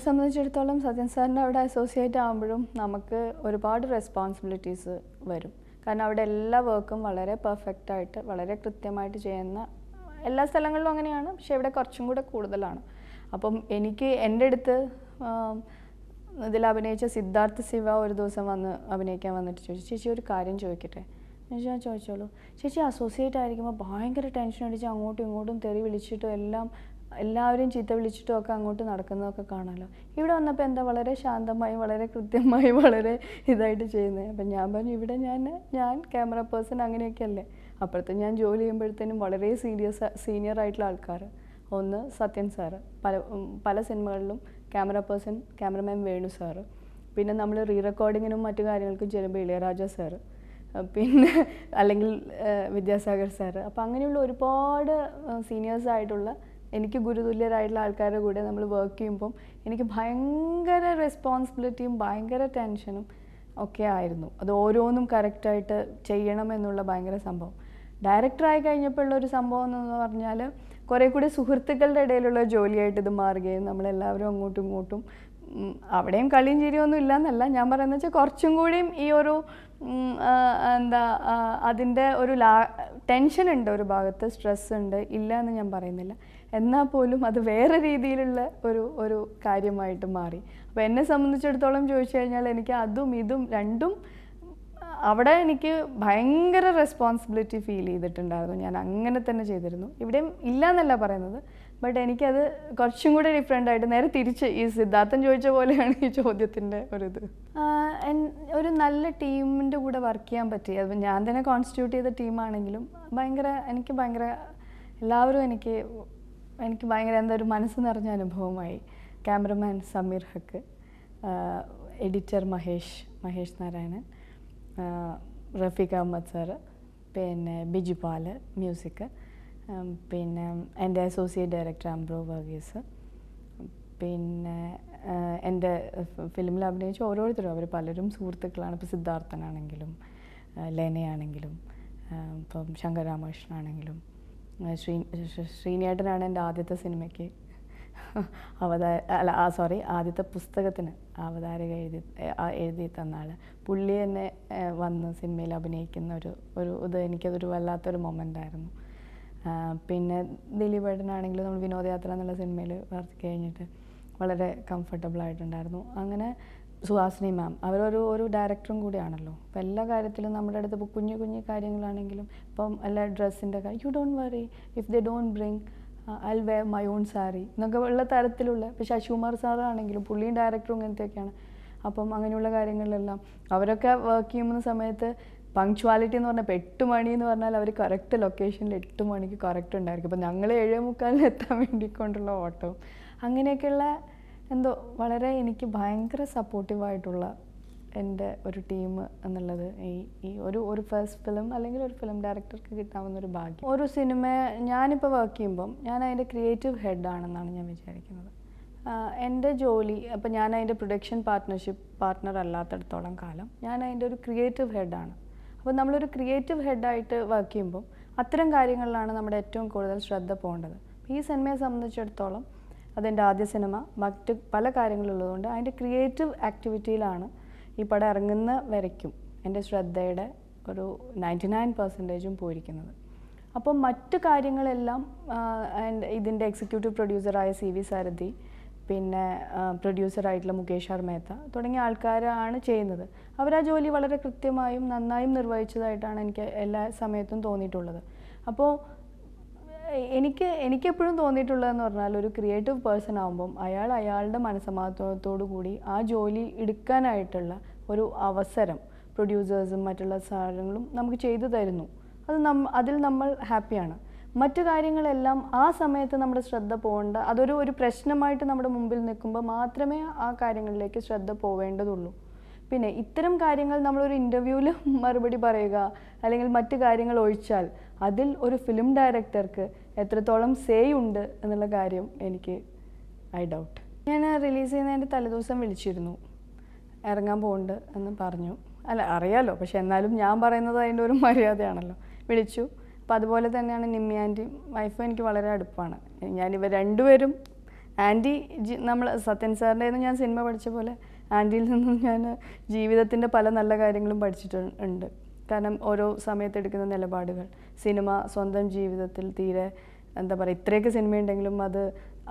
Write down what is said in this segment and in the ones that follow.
സംബന്ധിച്ചിടത്തോളം സത്യൻ സാറിൻ്റെ അവിടെ അസോസിയേറ്റ് ആകുമ്പോഴും നമുക്ക് ഒരുപാട് റെസ്പോൺസിബിലിറ്റീസ് വരും. കാരണം അവിടെ എല്ലാ വർക്കും വളരെ പെർഫെക്റ്റായിട്ട് വളരെ കൃത്യമായിട്ട് ചെയ്യുന്ന എല്ലാ സ്ഥലങ്ങളിലും അങ്ങനെയാണ്, പക്ഷേ ഇവിടെ കുറച്ചും കൂടെ കൂടുതലാണ്. അപ്പം എനിക്ക് എൻ്റെ അടുത്ത് ഇതിൽ അഭിനയിച്ച സിദ്ധാർത്ഥ് ശിവ ഒരു ദിവസം വന്ന് അഭിനയിക്കാൻ വന്നിട്ട് ചോദിച്ചു, ചേച്ചി ഒരു കാര്യം ചോദിക്കട്ടെ? ഞാൻ ചോദിച്ചോളൂ. ചേച്ചി അസോസിയേറ്റ് ആയിരിക്കുമ്പോൾ ഭയങ്കര ടെൻഷൻ അടിച്ച് അങ്ങോട്ടും ഇങ്ങോട്ടും തെറി വിളിച്ചിട്ടും എല്ലാവരും ചീത്ത വിളിച്ചിട്ടും ഒക്കെ അങ്ങോട്ട് നടക്കുന്നതൊക്കെ കാണാമല്ലോ. ഇവിടെ വന്നപ്പോൾ എന്താ വളരെ ശാന്തമായി വളരെ കൃത്യമായി വളരെ ഇതായിട്ട് ചെയ്യുന്നത്? അപ്പം ഞാൻ പറഞ്ഞു, ഇവിടെ ഞാൻ ക്യാമറ പേഴ്സൺ അങ്ങനെയൊക്കെ അല്ലേ. അപ്പുറത്ത് ഞാൻ ജോലി ചെയ്യുമ്പോഴത്തേനും വളരെ സീനിയർ ആയിട്ടുള്ള ആൾക്കാർ, ഒന്ന് സത്യൻ സാറ്, പല സിനിമകളിലും camera person cameraman Venu sir, പിന്നെ നമ്മൾ റീ റെക്കോർഡിങ്ങിനും മറ്റു കാര്യങ്ങൾക്കും ചെല്ലുമ്പോൾ ഇളയരാജ സാറ്, പിന്നെ അല്ലെങ്കിൽ വിദ്യാസാഗർ സാറ്. അപ്പോൾ അങ്ങനെയുള്ള ഒരുപാട് സീനിയേഴ്സായിട്ടുള്ള എനിക്ക് ഗുരുതുല്യരായിട്ടുള്ള ആൾക്കാരുടെ കൂടെ നമ്മൾ വർക്ക് ചെയ്യുമ്പം എനിക്ക് ഭയങ്കര റെസ്പോൺസിബിലിറ്റിയും ഭയങ്കര ടെൻഷനും ഒക്കെ ആയിരുന്നു. അത് ഓരോന്നും കറക്റ്റായിട്ട് ചെയ്യണമെന്നുള്ള ഭയങ്കര സംഭവം. ഡയറക്ടറായി കഴിഞ്ഞപ്പോഴുള്ളൊരു സംഭവം എന്ന് പറഞ്ഞാൽ കുറേ കൂടി സുഹൃത്തുക്കളുടെ ഇടയിലുള്ള ജോലിയായിട്ട് ഇത് മാറുകയും നമ്മളെല്ലാവരും അങ്ങോട്ടും ഇങ്ങോട്ടും അവിടെയും കളിയും ചിരിയൊന്നും ഇല്ലയെന്നല്ല ഞാൻ പറയുന്നത് വെച്ചാൽ കുറച്ചും കൂടിയും ഈ ഒരു അതിൻ്റെ ഒരു ടെൻഷൻ ഉണ്ട്, ഒരു ഭാഗത്ത് സ്ട്രെസ് ഉണ്ട്, ഇല്ല എന്ന് ഞാൻ പറയുന്നില്ല. എന്നാൽ പോലും അത് വേറെ രീതിയിലുള്ള ഒരു കാര്യമായിട്ട് മാറി. അപ്പോൾ എന്നെ സംബന്ധിച്ചിടത്തോളം ചോദിച്ചു കഴിഞ്ഞാൽ എനിക്ക് അതും ഇതും രണ്ടും അവിടെ എനിക്ക് ഭയങ്കര റെസ്പോൺസിബിലിറ്റി ഫീൽ ചെയ്തിട്ടുണ്ടായിരുന്നു. ഞാൻ അങ്ങനെ തന്നെ ചെയ്തിരുന്നു. ഇവിടെയും ഇല്ല എന്നല്ല പറയുന്നത്, ബട്ട് എനിക്കത് കുറച്ചും കൂടെ ഡിഫറെൻ്റ് ആയിട്ട് നേരെ തിരിച്ച് ഈ സിദ്ധാർത്ഥൻ ചോദിച്ച പോലെയാണ് ഈ ചോദ്യത്തിൻ്റെ ഒരിത്. ഒരു നല്ല ടീമിൻ്റെ കൂടെ വർക്ക് ചെയ്യാൻ പറ്റി. അത് ഞാൻ തന്നെ കോൺസ്റ്റിറ്റ്യൂട്ട് ചെയ്ത ടീമാണെങ്കിലും എനിക്ക് ഭയങ്കര എല്ലാവരും എനിക്ക് ഭയങ്കര ഒരു മനസ്സ് നിറഞ്ഞ അനുഭവമായി. ക്യാമറമാൻ സമീർ ഹക്ക്, എഡിറ്റർ മഹേഷ് നാരായണൻ, റഫീഖ് അഹമ്മദ് സാറ്, പിന്നെ ബിജു പാല് മ്യൂസിക്, പിന്നെ എൻ്റെ അസോസിയേറ്റ് ഡയറക്ടർ അംബ്രോ വർഗീസ്, പിന്നെ എൻ്റെ ഫിലിമിൽ അഭിനയിച്ച ഓരോരുത്തരും അവർ പലരും സുഹൃത്തുക്കളാണ്. ഇപ്പോൾ സിദ്ധാർത്ഥനാണെങ്കിലും ലെനയാണെങ്കിലും ഇപ്പം ശങ്കർ രാമകൃഷ്ണനാണെങ്കിലും ശ്രീനേട്ടനാണ് എൻ്റെ ആദ്യത്തെ സിനിമയ്ക്ക് ആദ്യത്തെ പുസ്തകത്തിന് അവതാരക എഴുതി തന്ന ആൾ. പുള്ളി എന്നെ വന്ന് സിനിമയിൽ അഭിനയിക്കുന്ന ഒരു ഇത് എനിക്കതൊരു വല്ലാത്തൊരു മൊമെൻ്റായിരുന്നു. പിന്നെ ദിലീപേട്ടനാണെങ്കിലും നമ്മൾ വിനോദയാത്ര എന്നുള്ള സിനിമയിൽ വർക്ക് കഴിഞ്ഞിട്ട് വളരെ കംഫർട്ടബിളായിട്ടുണ്ടായിരുന്നു. അങ്ങനെ സുഹാസിനി മാം ഒരു ഡയറക്ടറും കൂടിയാണല്ലോ. അപ്പോൾ എല്ലാ കാര്യത്തിലും നമ്മുടെ അടുത്ത് ഇപ്പോൾ കുഞ്ഞു കുഞ്ഞു കാര്യങ്ങളാണെങ്കിലും ഇപ്പം എല്ലാ ഡ്രസ്സിൻ്റെ കാര്യം, you don't worry if they don't bring I wear my own sari എന്നൊക്കെ ഉള്ള തരത്തിലുള്ള. ഇപ്പോൾ ശശികുമാർ സാറാണെങ്കിലും പുള്ളിയും ഡയറക്ടറും ഇങ്ങനത്തെയൊക്കെയാണ്. അപ്പം അങ്ങനെയുള്ള കാര്യങ്ങളിലെല്ലാം അവരൊക്കെ വർക്ക് ചെയ്യുന്ന സമയത്ത് പങ്ക്ച്വാലിറ്റി എന്ന് പറഞ്ഞാൽ ഇപ്പോൾ 8 മണി എന്ന് പറഞ്ഞാൽ അവർ കറക്റ്റ് ലൊക്കേഷനിൽ 8 മണിക്ക് കറക്റ്റ് ഉണ്ടായിരിക്കും. അപ്പോൾ ഞങ്ങൾ 7:45 എത്താൻ വേണ്ടിക്കൊണ്ടുള്ള ഓട്ടവും അങ്ങനെയൊക്കെയുള്ള വളരെ എനിക്ക് ഭയങ്കര സപ്പോർട്ടീവായിട്ടുള്ള എൻ്റെ ഒരു ടീം എന്നുള്ളത് ഈ ഒരു ഫസ്റ്റ് ഫിലിം അല്ലെങ്കിൽ ഒരു ഫിലിം ഡയറക്ടർക്ക് കിട്ടാവുന്നൊരു ഭാഗ്യം. ഒരു സിനിമ ഞാനിപ്പോൾ വർക്ക് ചെയ്യുമ്പം ഞാൻ അതിൻ്റെ ക്രിയേറ്റീവ് ഹെഡാണെന്നാണ് ഞാൻ വിചാരിക്കുന്നത്. എൻ്റെ ജോലി അപ്പോൾ ഞാൻ അതിൻ്റെ പ്രൊഡക്ഷൻ പാർട്ട്ണർ അല്ലാത്തടത്തോളം കാലം ഞാൻ അതിൻ്റെ ഒരു ക്രിയേറ്റീവ് ഹെഡാണ്. അപ്പോൾ നമ്മളൊരു ക്രിയേറ്റീവ് ഹെഡായിട്ട് വർക്ക് ചെയ്യുമ്പം അത്തരം കാര്യങ്ങളിലാണ് നമ്മുടെ ഏറ്റവും കൂടുതൽ ശ്രദ്ധ പോകേണ്ടത്. ഈ സിനിമയെ സംബന്ധിച്ചിടത്തോളം അതെൻ്റെ ആദ്യ സിനിമ, മറ്റ് പല കാര്യങ്ങളുള്ളതുകൊണ്ട് അതിൻ്റെ ക്രിയേറ്റീവ് ആക്ടിവിറ്റിയിലാണ് ഈ പടം ഇറങ്ങുന്ന വരയ്ക്കും എൻ്റെ ശ്രദ്ധയുടെ ഒരു 99% പോയിരിക്കുന്നത്. അപ്പം മറ്റു കാര്യങ്ങളെല്ലാം ഇതിൻ്റെ എക്സിക്യൂട്ടീവ് പ്രൊഡ്യൂസറായ CV സാരഥി, പിന്നെ പ്രൊഡ്യൂസറായിട്ടുള്ള മുകേഷ് ആർ മേത്ത തുടങ്ങിയ ആൾക്കാരാണ് ചെയ്യുന്നത്. അവരാ ജോലി വളരെ കൃത്യമായും നന്നായും നിർവഹിച്ചതായിട്ടാണ് എനിക്ക് എല്ലാ സമയത്തും തോന്നിയിട്ടുള്ളത്. അപ്പോൾ എനിക്കെപ്പോഴും തോന്നിയിട്ടുള്ളതെന്ന് പറഞ്ഞാൽ ഒരു ക്രിയേറ്റീവ് പേഴ്സൺ ആകുമ്പം അയാളുടെ മനസ്സമാധാനത്തോടു കൂടി ആ ജോലി എടുക്കാനായിട്ടുള്ള ഒരു അവസരം പ്രൊഡ്യൂസേഴ്സും മറ്റുള്ള സാധനങ്ങളും നമുക്ക് ചെയ്തു തരുന്നു. അതിൽ നമ്മൾ ഹാപ്പിയാണ്. മറ്റു കാര്യങ്ങളെല്ലാം ആ സമയത്ത് നമ്മുടെ ശ്രദ്ധ പോകേണ്ട, ഒരു പ്രശ്നമായിട്ട് നമ്മുടെ മുമ്പിൽ നിൽക്കുമ്പോൾ മാത്രമേ ആ കാര്യങ്ങളിലേക്ക് ശ്രദ്ധ പോവേണ്ടതുള്ളൂ. പിന്നെ ഇത്തരം കാര്യങ്ങൾ നമ്മളൊരു ഇൻ്റർവ്യൂവിൽ മറുപടി പറയുക അല്ലെങ്കിൽ മറ്റു കാര്യങ്ങൾ ഒഴിച്ചാൽ അതിൽ ഒരു ഫിലിം ഡയറക്ടർക്ക് എത്രത്തോളം സേ ഉണ്ട് എന്നുള്ള കാര്യം എനിക്ക് ഡൗട്ട്. ഞാൻ റിലീസ് ചെയ്യുന്നതിൻ്റെ തലേദിവസം വിളിച്ചിരുന്നു, ഇറങ്ങാൻ പോകുന്നുണ്ട് എന്ന് പറഞ്ഞു. അറിയാലോ, പക്ഷെ എന്നാലും ഞാൻ പറയുന്നത് അതിൻ്റെ ഒരു മര്യാദയാണല്ലോ. വിളിച്ചു. അപ്പോൾ അതുപോലെ തന്നെയാണ് നിമ്മി ആൻറ്റിയും വൈഫും എനിക്ക് വളരെ അടുപ്പാണ്. ഇവർ രണ്ടുപേരും ആൻറ്റി നമ്മൾ സത്യൻ സാറിൻ്റെ ഞാൻ സിനിമ പഠിച്ച പോലെ ആൻറ്റിയിൽ നിന്നും ഞാൻ ജീവിതത്തിൻ്റെ പല നല്ല കാര്യങ്ങളും പഠിച്ചിട്ടുണ്ട്. കാരണം ഓരോ സമയത്തെടുക്കുന്ന നിലപാടുകൾ, സിനിമ സ്വന്തം ജീവിതത്തിൽ തീരെ എന്താ പറയുക, ഇത്രയൊക്കെ സിനിമയുണ്ടെങ്കിലും അത്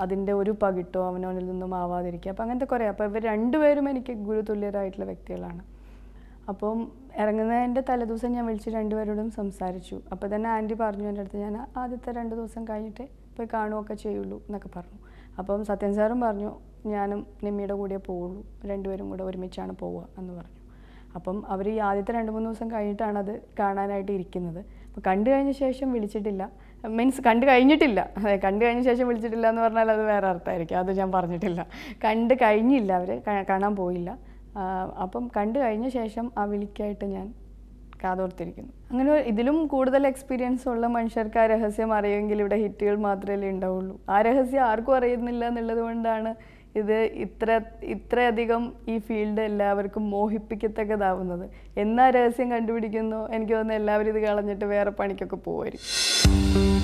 അതിൻ്റെ ഒരു പകിട്ടോ അവനവനിൽ നിന്നും ആവാതിരിക്കുക. അപ്പം അങ്ങനത്തെ കുറേ. അപ്പോൾ ഇവർ രണ്ടുപേരും എനിക്ക് ഗുരുതുല്യരായിട്ടുള്ള വ്യക്തികളാണ്. അപ്പം ഇറങ്ങുന്നതിൻ്റെ തലേദിവസം ഞാൻ വിളിച്ച് രണ്ടുപേരോടും സംസാരിച്ചു. അപ്പോൾ തന്നെ ആൻറ്റി പറഞ്ഞു എൻ്റെ അടുത്ത്, ഞാൻ ആദ്യത്തെ 2 ദിവസം കഴിഞ്ഞിട്ടേ പോയി കാണുകയൊക്കെ ചെയ്യുള്ളൂ എന്നൊക്കെ പറഞ്ഞു. അപ്പം സത്യൻ സാറും പറഞ്ഞു ഞാനും നിമ്മിയുടെ കൂടെ പോവുള്ളൂ, രണ്ടുപേരും കൂടെ ഒരുമിച്ചാണ് പോവുക എന്ന് പറഞ്ഞു. അപ്പം അവർ ഈ ആദ്യത്തെ 2-3 ദിവസം കഴിഞ്ഞിട്ടാണ് അത് കാണാനായിട്ട് ഇരിക്കുന്നത്. അപ്പോൾ കണ്ടു കഴിഞ്ഞ ശേഷം വിളിച്ചിട്ടില്ല, മീൻസ് കണ്ടു കഴിഞ്ഞിട്ടില്ല. അതെ, കണ്ടു കഴിഞ്ഞ ശേഷം വിളിച്ചിട്ടില്ല എന്ന് പറഞ്ഞാൽ അത് വേറെ അർത്ഥമായിരിക്കും, അത് ഞാൻ പറഞ്ഞിട്ടില്ല. കണ്ടു കഴിഞ്ഞില്ല, അവർ കാണാൻ പോയില്ല. അപ്പം കണ്ടു കഴിഞ്ഞ ശേഷം ആ വിളിക്കായിട്ട് ഞാൻ കാതോർത്തിരിക്കുന്നു. അങ്ങനെ ഇതിലും കൂടുതൽ എക്സ്പീരിയൻസ് ഉള്ള മനുഷ്യർക്ക് ആ രഹസ്യം അറിയുമെങ്കിൽ ഇവിടെ ഹിറ്റുകൾ മാത്രമേ ഉണ്ടാവുള്ളൂ. ആ രഹസ്യം ആർക്കും അറിയുന്നില്ല എന്നുള്ളത് കൊണ്ടാണ് ഇത് ഇത്രയധികം ഈ ഫീൽഡ് എല്ലാവർക്കും മോഹിപ്പിക്കത്തക്കതാവുന്നത്. എന്നാ രഹസ്യം കണ്ടുപിടിക്കുന്നോ എനിക്ക് തോന്നുന്നു എല്ലാവരും ഇത് കളഞ്ഞിട്ട് വേറെ പണിക്കൊക്കെ പോകുമായിരിക്കും.